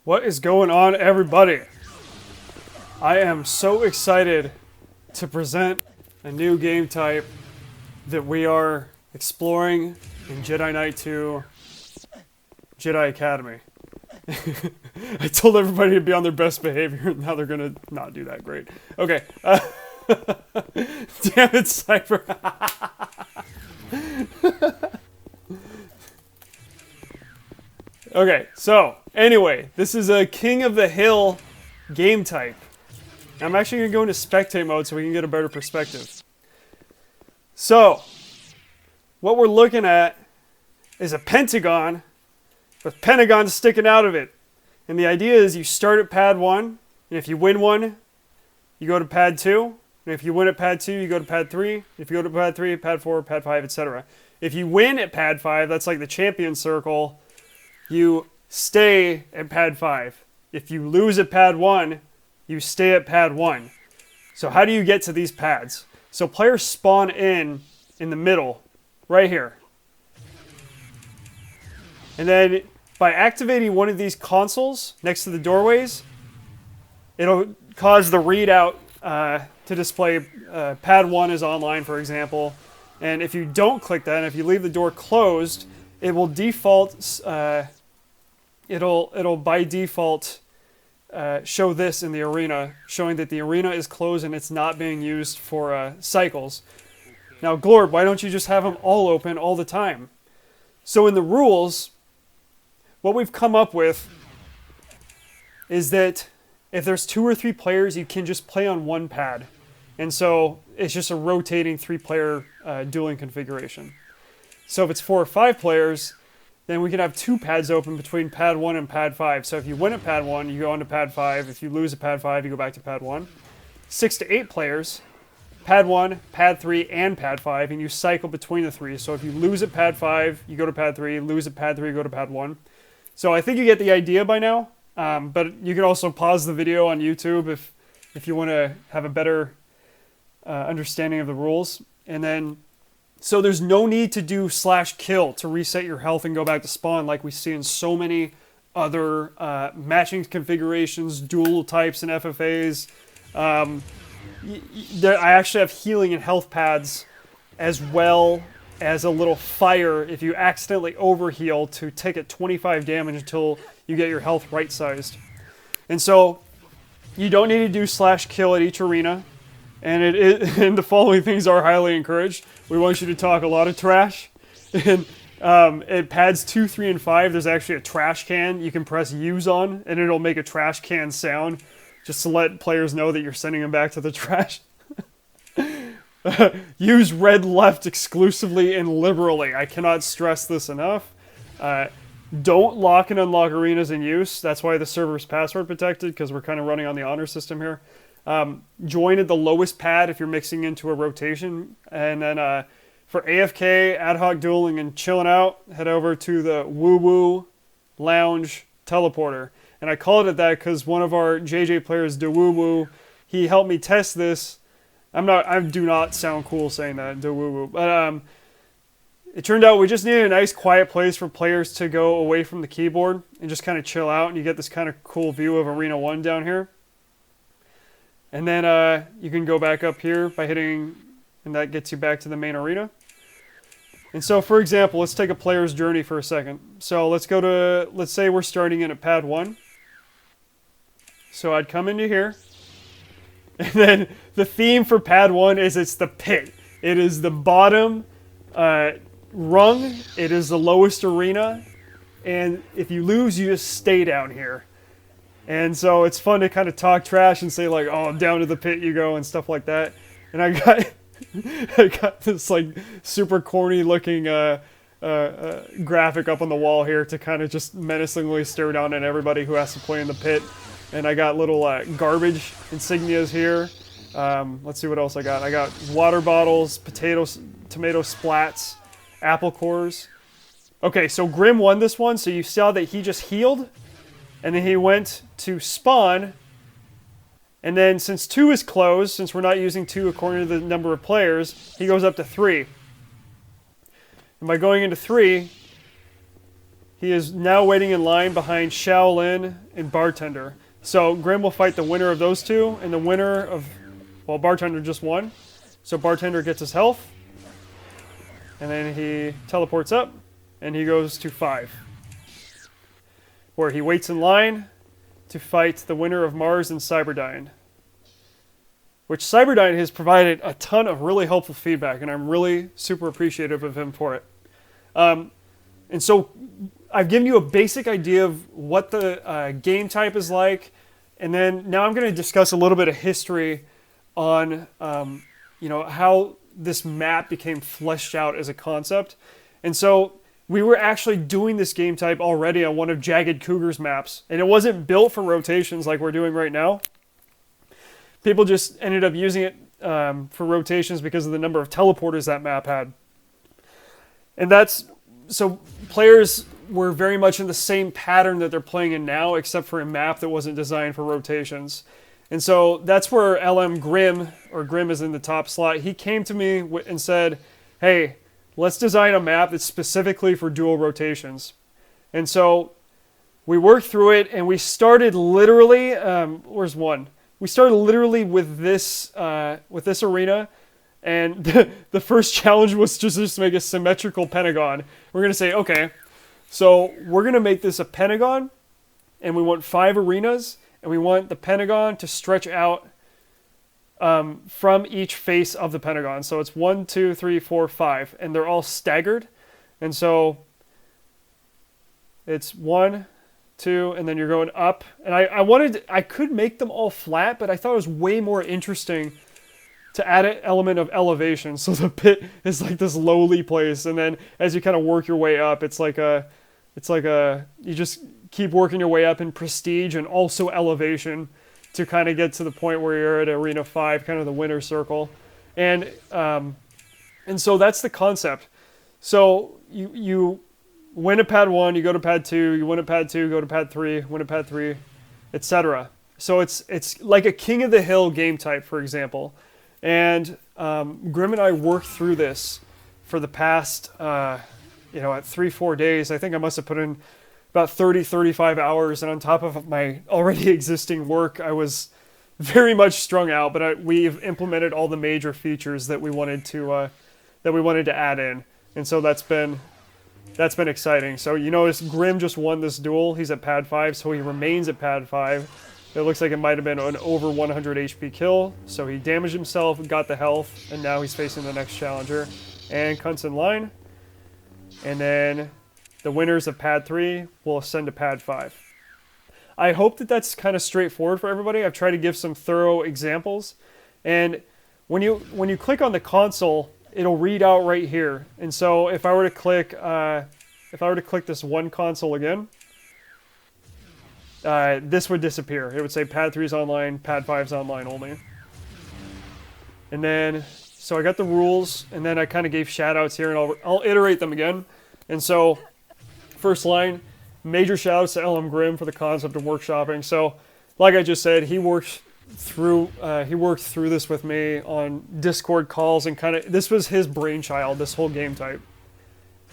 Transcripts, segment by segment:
What is going on, everybody? I am so excited to present a new game type that we are exploring in Jedi Knight 2 Jedi Academy. I told everybody to be on their best behavior, and now they're gonna not do that great. Okay. Damn it, Cypher. Okay, so, anyway, this is a King of the Hill game type. I'm actually going to go into spectate mode so we can get a better perspective. So, what we're looking at is a pentagon with pentagons sticking out of it. And the idea is you start at pad 1, and if you win one, you go to pad 2. And if you win at pad 2, you go to pad 3. If you go to pad 3, pad 4, pad 5, etc. If you win at pad 5, that's like the champion circle, you stay at pad 5. If you lose at pad 1, you stay at pad 1. So how do you get to these pads? So players spawn in the middle, right here. And then by activating one of these consoles next to the doorways, it'll cause the readout to display pad 1 is online, for example. And if you don't click that, and if you leave the door closed, it will default, it'll by default show this in the arena, showing that the arena is closed and it's not being used for cycles. Now, Glorb, why don't you just have them all open all the time? So in the rules, what we've come up with is that if there's 2 or 3 players, you can just play on one pad. And so it's just a rotating 3-player dueling configuration. So if it's 4 or 5 players, then we can have 2 pads open between pad 1 and pad 5. So if you win at pad 1, you go on to pad 5. If you lose at pad 5, you go back to pad 1. 6 to 8 players, pad 1, pad 3, and pad 5, and you cycle between the 3. So if you lose at pad 5, you go to pad 3. Lose at pad 3, you go to pad 1. So I think you get the idea by now. But you can also pause the video on YouTube if you want to have a better understanding of the rules. And then, so there's no need to do /kill to reset your health and go back to spawn like we see in so many other matching configurations, dual types, and FFAs. I actually have healing and health pads, as well as a little fire if you accidentally overheal to take it 25 damage until you get your health right-sized. And so you don't need to do /kill at each arena. And and the following things are highly encouraged. We want you to talk a lot of trash. And at pads 2, 3, and 5, there's actually a trash can you can press use on, and it'll make a trash can sound, just to let players know that you're sending them back to the trash. Use red left exclusively and liberally. I cannot stress this enough. Don't lock and unlock arenas in use. That's why the server's password protected, because we're kind of running on the honor system here. Join at the lowest pad if you're mixing into a rotation. And then for AFK, ad hoc dueling, and chilling out, head over to the Woo Woo Lounge Teleporter. And I called it that because one of our JJ players, De Woo Woo, he helped me test this. I do not sound cool saying that, De Woo Woo. But it turned out we just needed a nice quiet place for players to go away from the keyboard and just kind of chill out. And you get this kind of cool view of Arena 1 down here. And then you can go back up here by hitting, and that gets you back to the main arena. And so, for example, let's take a player's journey for a second. So let's say we're starting in at pad 1. So I'd come into here. And then the theme for pad 1 is it's the pit. It is the bottom rung. It is the lowest arena. And if you lose, you just stay down here. And so it's fun to kind of talk trash and say like, oh, down to the pit you go and stuff like that. And I got this like super corny looking graphic up on the wall here to kind of just menacingly stare down at everybody who has to play in the pit. And I got little garbage insignias here. Let's see what else I got. I got water bottles, potatoes, tomato splats, apple cores. Okay, so Grim won this one. So you saw that he just healed. And then he went to spawn. And then since 2 is closed, since we're not using 2 according to the number of players, he goes up to 3. And by going into 3, He is now waiting in line behind Shaolin and Bartender. So Grim will fight the winner of those two, and the winner of, well, Bartender just won. So Bartender gets his health, and then he teleports up, and he goes to 5, where he waits in line to fight the winner of Mars and Cyberdyne. Which Cyberdyne has provided a ton of really helpful feedback, and I'm really super appreciative of him for it. And so I've given you a basic idea of what the game type is like, and then now I'm going to discuss a little bit of history on how this map became fleshed out as a concept. And so we were actually doing this game type already on one of Jagged Cougar's maps, and it wasn't built for rotations like we're doing right now. People just ended up using it for rotations because of the number of teleporters that map had. And so players were very much in the same pattern that they're playing in now, except for a map that wasn't designed for rotations. And so that's where LM Grim, or Grim is in the top slot, he came to me and said, hey, let's design a map that's specifically for dual rotations. And so we worked through it, and we started literally, where's one? We started literally with this arena, and the first challenge was just to make a symmetrical pentagon. We're going to say, okay, so we're going to make this a pentagon, and we want 5 arenas, and we want the pentagon to stretch out from each face of the pentagon. So it's 1, 2, 3, 4, 5, and they're all staggered. And so it's 1, 2, and then you're going up. And I could make them all flat, but I thought it was way more interesting to add an element of elevation. So the pit is like this lowly place, and then as you kind of work your way up, it's like you just keep working your way up in prestige and also elevation to kind of get to the point where you're at Arena 5, kind of the winner's circle. And so that's the concept. So you win at pad 1, you go to pad 2, you win at pad 2, go to pad 3, win at pad 3, etc. So it's like a King of the Hill game type, for example. And Grim and I worked through this for the past, at 3-4 days. I think I must have put in about 30-35 hours, and on top of my already existing work, I was very much strung out. But we've implemented all the major features that we wanted to add in, and so that's been exciting. So you notice Grim just won this duel. He's at pad 5, so he remains at pad 5. It looks like it might have been an over 100 HP kill, so he damaged himself, got the health, and now he's facing the next challenger. And Cunt's in line. And then the winners of pad 3 will ascend to pad 5. I hope that that's kind of straightforward for everybody. I've tried to give some thorough examples. And when you click on the console, it'll read out right here. And so if I were to click this one console again, this would disappear. It would say pad 3 is online, pad 5 is online only. And then, so I got the rules, and then I kind of gave shout-outs here, and I'll iterate them again. And so, first line, major shout-outs to LM Grim for the concept of workshopping. So, like I just said, he worked through this with me on Discord calls, and this was his brainchild, this whole game type.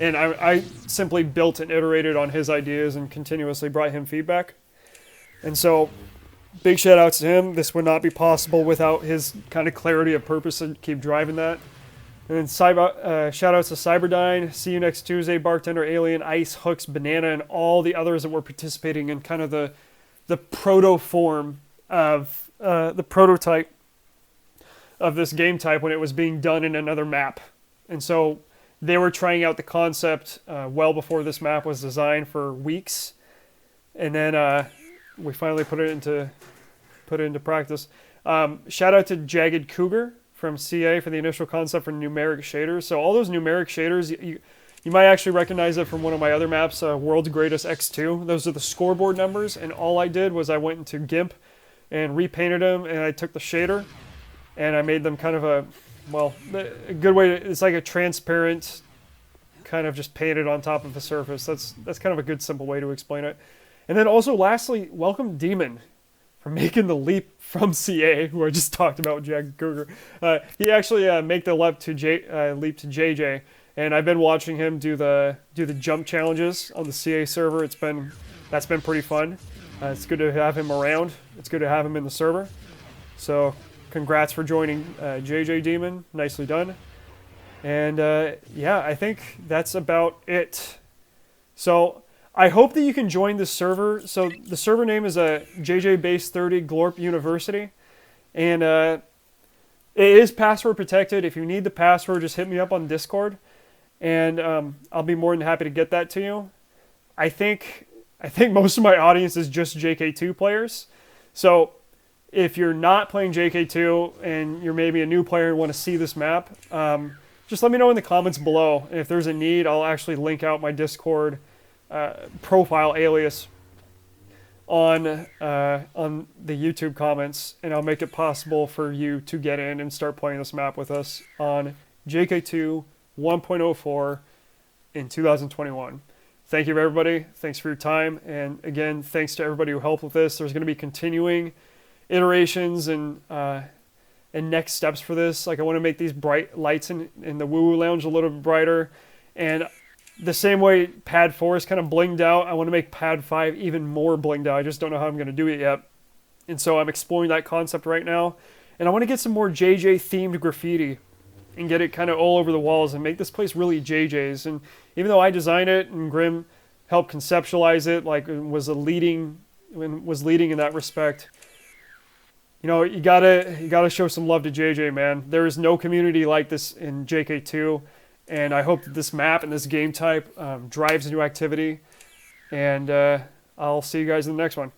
And I simply built and iterated on his ideas and continuously brought him feedback. And so, big shout outs to him. This would not be possible without his kind of clarity of purpose and keep driving that. And then shout outs to Cyberdyne, See You Next Tuesday, Bartender, Alien, Ice, Hooks, Banana, and all the others that were participating in kind of the proto form of the prototype of this game type when it was being done in another map. And so they were trying out the concept well before this map was designed for weeks. And then we finally put it into practice. Shout out to Jagged Cougar from CA for the initial concept for numeric shaders. So all those numeric shaders, you might actually recognize it from one of my other maps, World's Greatest X2. Those are the scoreboard numbers, and all I did was I went into GIMP and repainted them, and I took the shader, and I made them kind of a good way to, it's like a transparent, kind of just painted on top of a surface. That's kind of a good, simple way to explain it. And then also, lastly, welcome Demon for making the leap from CA, who I just talked about with Jagged Cougar. He actually made the leap to JJ, and I've been watching him do the jump challenges on the CA server. That's been pretty fun. It's good to have him around. It's good to have him in the server. So congrats for joining JJ Demon. Nicely done. And yeah, I think that's about it. So I hope that you can join the server. So the server name is JJ Base 30 Glorp University. And it is password protected. If you need the password, just hit me up on Discord. And I'll be more than happy to get that to you. I think most of my audience is just JK2 players. So if you're not playing JK2 and you're maybe a new player and want to see this map, just let me know in the comments below. And if there's a need, I'll actually link out my Discord profile alias on the YouTube comments, and I'll make it possible for you to get in and start playing this map with us on JK2 1.04 in 2021. Thank you, everybody. Thanks for your time. And again, thanks to everybody who helped with this. There's going to be continuing iterations and next steps for this. Like, I want to make these bright lights in the Woo Woo Lounge a little bit brighter. And the same way Pad 4 is kind of blinged out, I want to make Pad 5 even more blinged out. I just don't know how I'm going to do it yet. And so I'm exploring that concept right now. And I want to get some more JJ-themed graffiti and get it kind of all over the walls and make this place really JJ's. And even though I designed it and Grim helped conceptualize it, like was leading in that respect, you know, you gotta show some love to JJ, man. There is no community like this in JK2, and I hope that this map and this game type drives new activity. And I'll see you guys in the next one.